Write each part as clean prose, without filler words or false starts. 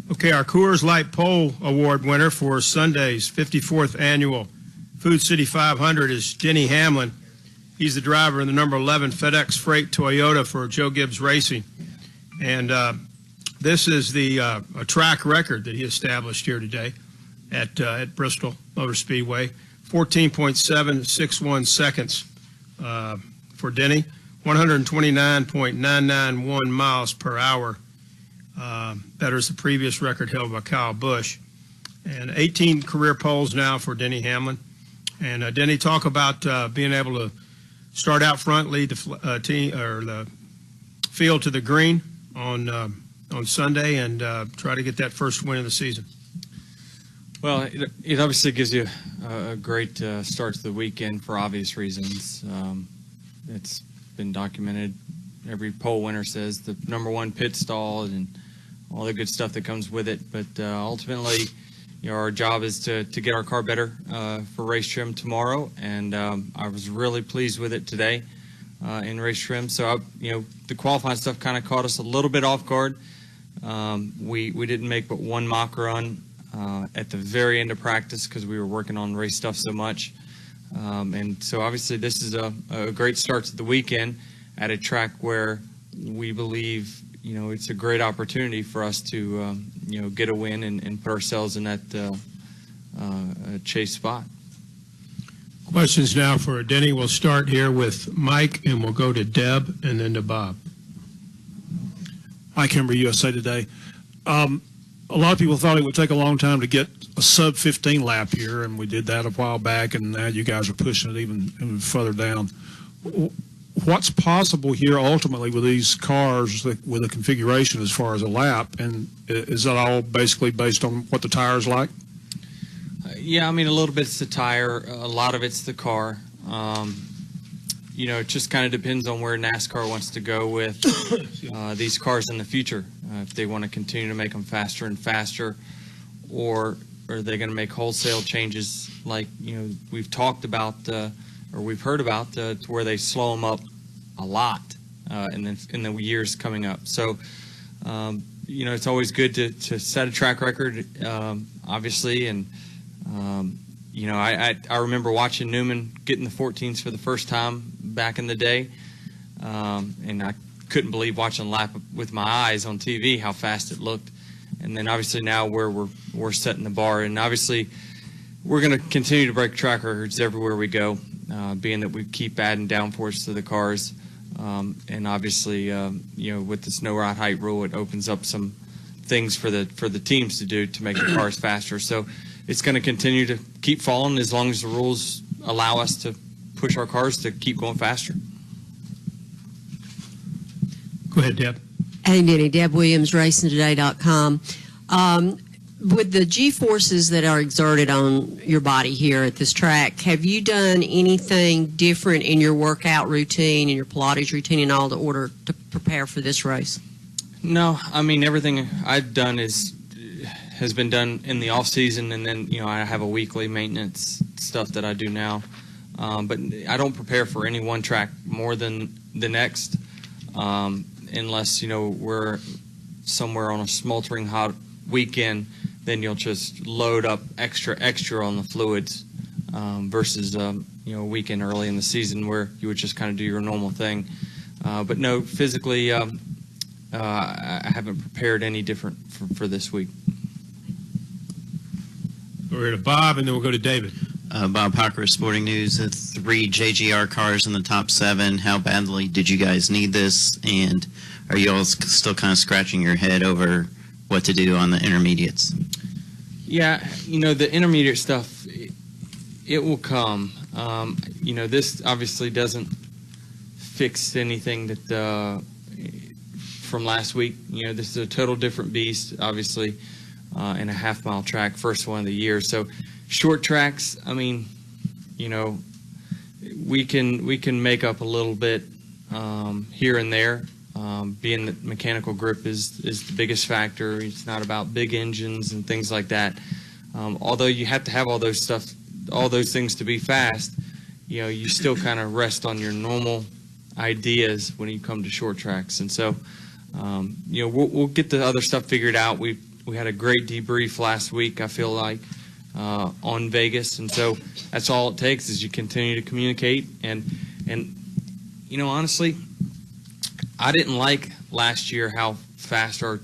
Okay, our Coors Light Pole Award winner for Sunday's 54th annual Food City 500 is Denny Hamlin. He's the driver in the number 11 FedEx Freight Toyota for Joe Gibbs Racing. And this is the a track record that he established here today at Bristol Motor Speedway. 14.761 seconds for Denny, 129.991 miles per hour. Betters the previous record held by Kyle Busch. And 18 career poles now for Denny Hamlin. And Denny, talk about being able to start out front, lead the team or the field to the green on Sunday, and try to get that first win of the season. Well, it obviously gives you a great start to the weekend for obvious reasons. It's been documented. Every pole winner says the number one pit stall and all the good stuff that comes with it. But ultimately, our job is to get our car better for race trim tomorrow, and I was really pleased with it today in race trim. So, the qualifying stuff kind of caught us a little bit off guard. We didn't make but one mock run at the very end of practice because we were working on race stuff so much. And so obviously this is a great start to the weekend at a track where we believe, it's a great opportunity for us to, get a win and put ourselves in that chase spot. Questions now for Denny. We'll start here with Mike, and we'll go to Deb and then to Bob. Mike Hember, USA Today. A lot of people thought it would take a long time to get a sub-15 lap here, and we did that a while back, and now you guys are pushing it even further down. What's possible here ultimately with these cars with a configuration as far as a lap, and is that all basically based on what the tire's like? Yeah, a little bit's the tire, a lot of it's the car. It just kind of depends on where NASCAR wants to go with these cars in the future. If they want to continue to make them faster and faster, or are they going to make wholesale changes like we've talked about or we've heard about to where they slow them up a lot in the years coming up. So it's always good to set a track record, obviously, and I remember watching Newman getting the 14s for the first time back in the day, and I couldn't believe watching a lap with my eyes on TV how fast it looked. And then obviously now we're setting the bar, and obviously we're going to continue to break track records everywhere we go, being that we keep adding downforce to the cars, and obviously with the snow ride height rule, it opens up some things for the teams to do to make the cars faster. So it's going to continue to keep falling as long as the rules allow us to push our cars to keep going faster. Go ahead, Deb. Hey, Denny. Deb Williams, RacingToday.com. With the G-forces that are exerted on your body here at this track, have you done anything different in your workout routine and your Pilates routine and all to order to prepare for this race? No, everything I've done has been done in the off season, and then I have a weekly maintenance stuff that I do now. But I don't prepare for any one track more than the next, unless we're somewhere on a smoldering hot weekend. Then you'll just load up extra on the fluids versus a weekend early in the season where you would just kind of do your normal thing. But no, physically, I haven't prepared any different for this week. We're to Bob, and then we'll go to David. Bob Hocker, Sporting News. 3 JGR cars in the top 7. How badly did you guys need this? And are you all still kind of scratching your head over what to do on the intermediates? Yeah, the intermediate stuff, it will come. This obviously doesn't fix anything that from last week. This is a total different beast, obviously, in a half-mile track, first one of the year. So short tracks, we can make up a little bit here and there. Being that mechanical grip is the biggest factor. It's not about big engines and things like that. Although you have to have all those things to be fast, you still kind of rest on your normal ideas when you come to short tracks. And so, we'll get the other stuff figured out. we had a great debrief last week, I feel like, on Vegas. And so that's all it takes is you continue to communicate. And you know, honestly, I didn't like last year how fast our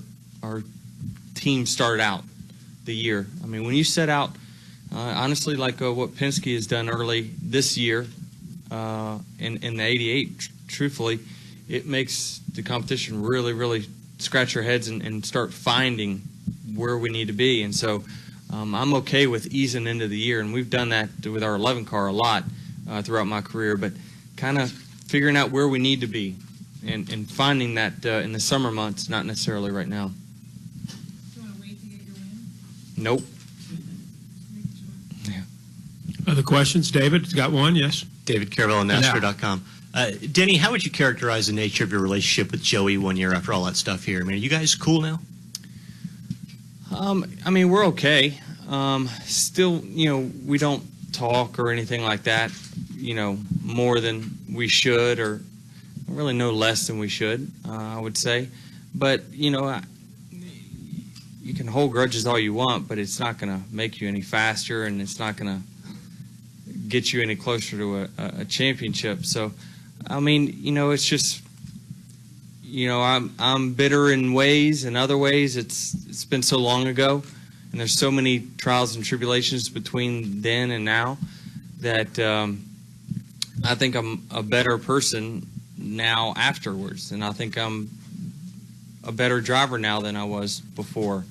team started out the year. I mean, when you set out, honestly, like what Penske has done early this year in the 88, truthfully, it makes the competition really, really scratch their heads and start finding where we need to be. And so I'm okay with easing into the year, and we've done that with our 11 car a lot throughout my career, but kind of figuring out where we need to be and finding that in the summer months, not necessarily right now. Do you want to wait to get your win? Nope. Other questions? David, got one? Yes. David Carville on NASCAR.com. Denny, how would you characterize the nature of your relationship with Joey 1 year after all that stuff here? I mean, are you guys cool now? I mean, we're okay. Still, you know, we don't talk or anything like that, you know, more than we should, or really no less than we should, I would say. But, you know, you can hold grudges all you want, but it's not going to make you any faster, and it's not going to get you any closer to a championship. So, I mean, you know, it's just, you know, I'm bitter in ways, and other ways it's been so long ago, and there's so many trials and tribulations between then and now that I think I'm a better person now afterwards, and I think I'm a better driver now than I was before.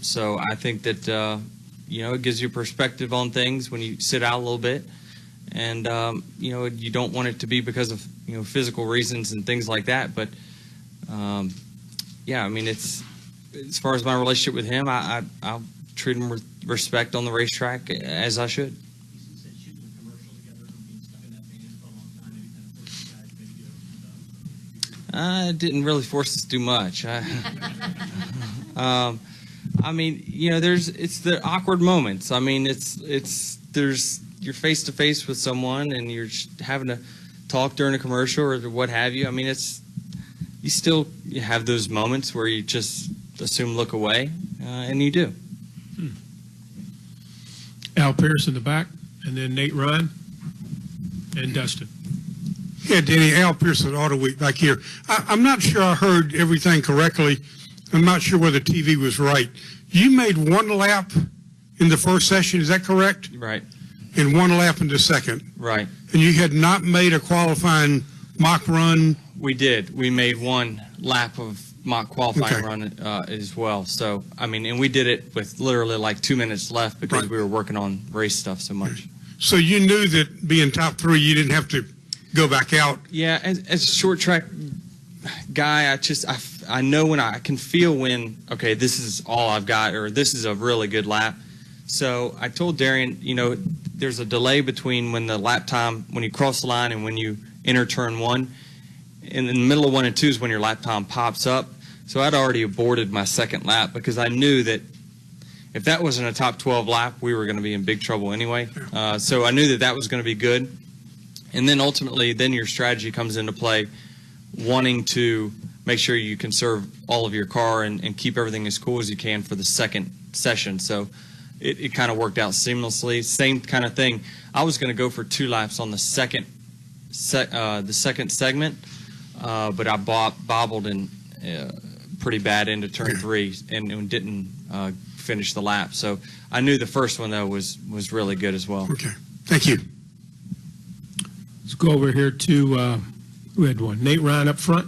So I think that you know, it gives you perspective on things when you sit out a little bit, and you know, you don't want it to be because of, you know, physical reasons and things like that. But yeah, I mean, it's, as far as my relationship with him, I'll treat him with respect on the racetrack as I should. Didn't really force us to do much. I mean, you know, it's the awkward moments. I mean, you're face to face with someone and you're having to talk during a commercial or what have you. I mean, you have those moments where you just assume look away, and you do. Al Pierce in the back, and then Nate Ryan and Dustin. Yeah, Denny, Al Pierce at Auto Week back here. I'm not sure I heard everything correctly. I'm not sure whether TV was right. You made one lap in the first session, is that correct? Right. And one lap in the second. Right. And you had not made a qualifying mock run? We did. We made one lap of mock qualifying Okay. run as well. So, I mean, and we did it with literally like 2 minutes left because Right. we were working on race stuff so much. So you knew that being top three, you didn't have to go back out? Yeah, as a short track guy, I know when I can feel when, okay, this is all I've got, or this is a really good lap. So I told Darian, you know, there's a delay between when the lap time, when you cross the line and when you enter turn one. In the middle of 1 and 2 is when your lap time pops up. So I'd already aborted my second lap because I knew that if that wasn't a top 12 lap, we were going to be in big trouble anyway. So I knew that was going to be good. And then ultimately, then your strategy comes into play, wanting to make sure you conserve all of your car and keep everything as cool as you can for the second session. So it kind of worked out seamlessly. Same kind of thing. I was going to go for 2 laps on the second segment, but I bobbled in pretty bad into turn 3 and didn't finish the lap. So I knew the first one, though, was really good as well. Okay. Thank you. Let's go over here to, who had one? Nate Ryan up front.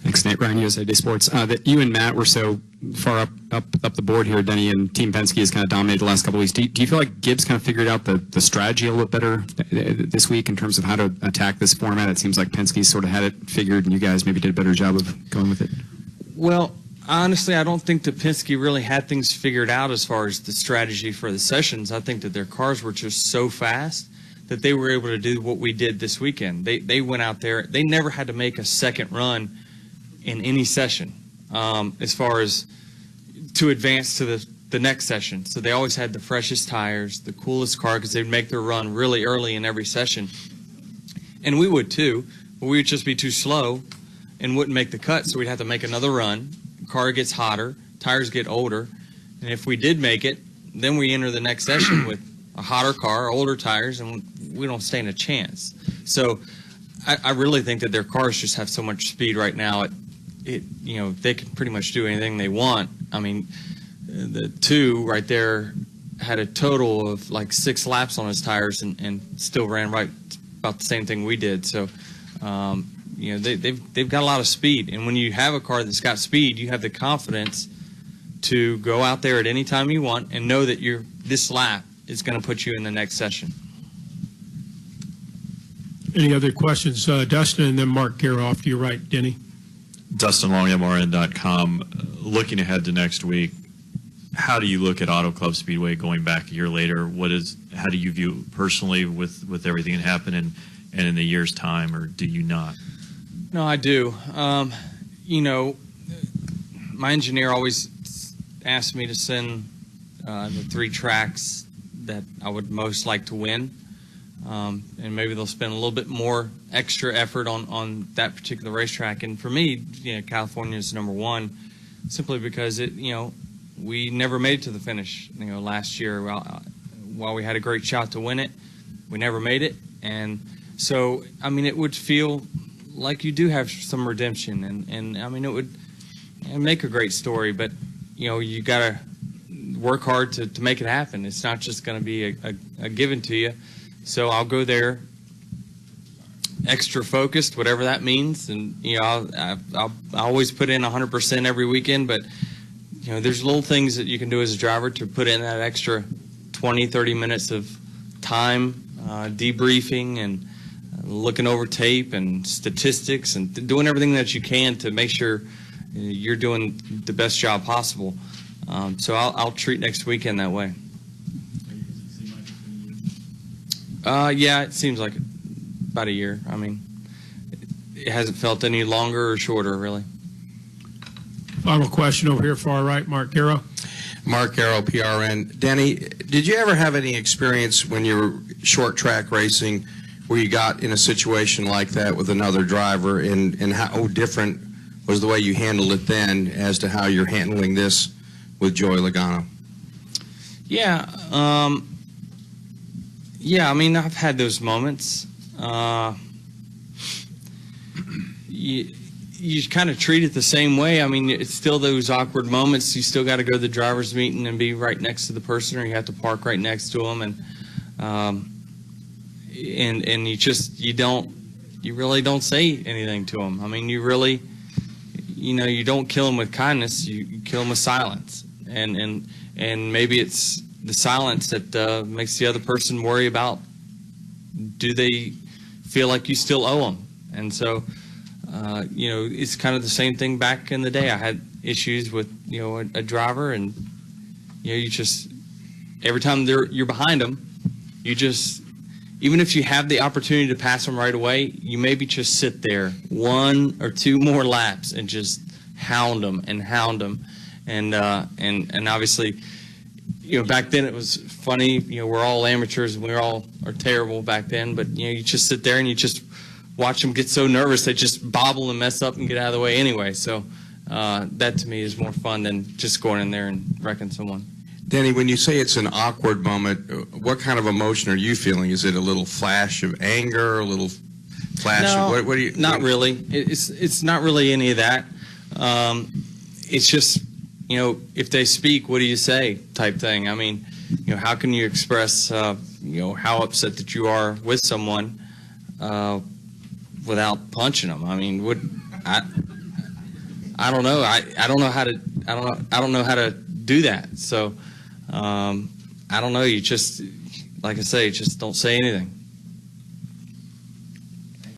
Thanks, Nate Ryan, USA Today Sports. That you and Matt were so far up the board here, Denny, and Team Penske has kind of dominated the last couple of weeks. Do you feel like Gibbs kind of figured out the strategy a little bit better this week in terms of how to attack this format? It seems like Penske sort of had it figured, and you guys maybe did a better job of going with it. Well, honestly, I don't think that Penske really had things figured out as far as the strategy for the sessions. I think that their cars were just so fast that they were able to do what we did this weekend. They went out there. They never had to make a second run in any session as far as to advance to the next session. So they always had the freshest tires, the coolest car, because they'd make their run really early in every session. And we would too, but we would just be too slow and wouldn't make the cut, so we'd have to make another run. Car gets hotter, tires get older, and if we did make it, then we enter the next session with a hotter car, older tires, and we don't stand a chance. So I really think that their cars just have so much speed right now. They can pretty much do anything they want. I mean, the two right there had a total of like 6 laps on his tires and still ran right about the same thing we did. So, they've got a lot of speed. And when you have a car that's got speed, you have the confidence to go out there at any time you want and know that this lap is going to put you in the next session. Any other questions? Dustin, and then Mark Garoff to your right, Denny. Dustin Long, MRN.com. Looking ahead to next week, how do you look at Auto Club Speedway going back a year later? How do you view personally with everything that happened and in a year's time, or do you not? No, I do. My engineer always asked me to send the 3 tracks that I would most like to win. And maybe they'll spend a little bit more extra effort on that particular racetrack. And for me, California is number 1, simply because we never made it to the finish. Last year, while we had a great shot to win it, we never made it. And so, I mean, it would feel like you do have some redemption, and I mean, it would make a great story. But you got to work hard to make it happen. It's not just going to be a given to you. So I'll go there extra focused, whatever that means, and I always put in 100% every weekend. But there's little things that you can do as a driver to put in that extra 20-30 minutes of time, debriefing and looking over tape and statistics and doing everything that you can to make sure you're doing the best job possible. So I'll treat next weekend that way. Yeah, it seems like about a year. I mean, it hasn't felt any longer or shorter, really. Final question over here, far right, Mark Garrow. Mark Garrow, PRN. Denny, did you ever have any experience when you were short track racing where you got in a situation like that with another driver, and how different was the way you handled it then as to how you're handling this with Joey Logano? Yeah. Yeah, I mean, I've had those moments. You kind of treat it the same way. I mean, it's still those awkward moments. You still got to go to the driver's meeting and be right next to the person, or you have to park right next to them, and you really don't say anything to them. I mean, you really, you don't kill them with kindness. You kill them with silence, and maybe it's the silence that makes the other person worry about, do they feel like you still owe them? And so, it's kind of the same thing back in the day. I had issues with, a driver, and, you just, every time you're behind them, even if you have the opportunity to pass them right away, you maybe just sit there 1 or 2 more laps and just hound them. And obviously, back then it was funny. We're all amateurs and we all are terrible back then. But you just sit there and you just watch them get so nervous they just bobble and mess up and get out of the way anyway. So that to me is more fun than just going in there and wrecking someone. Denny, when you say it's an awkward moment, what kind of emotion are you feeling? Is it a little flash of anger, a little flash? No, of, what do you? Not really. It's not really any of that. It's just, if they speak, what do you say type thing. I mean, how can you express, how upset that you are with someone without punching them? I mean, I don't know. I don't know how to. I don't know how to do that. So, I don't know. You just, like I say, just don't say anything.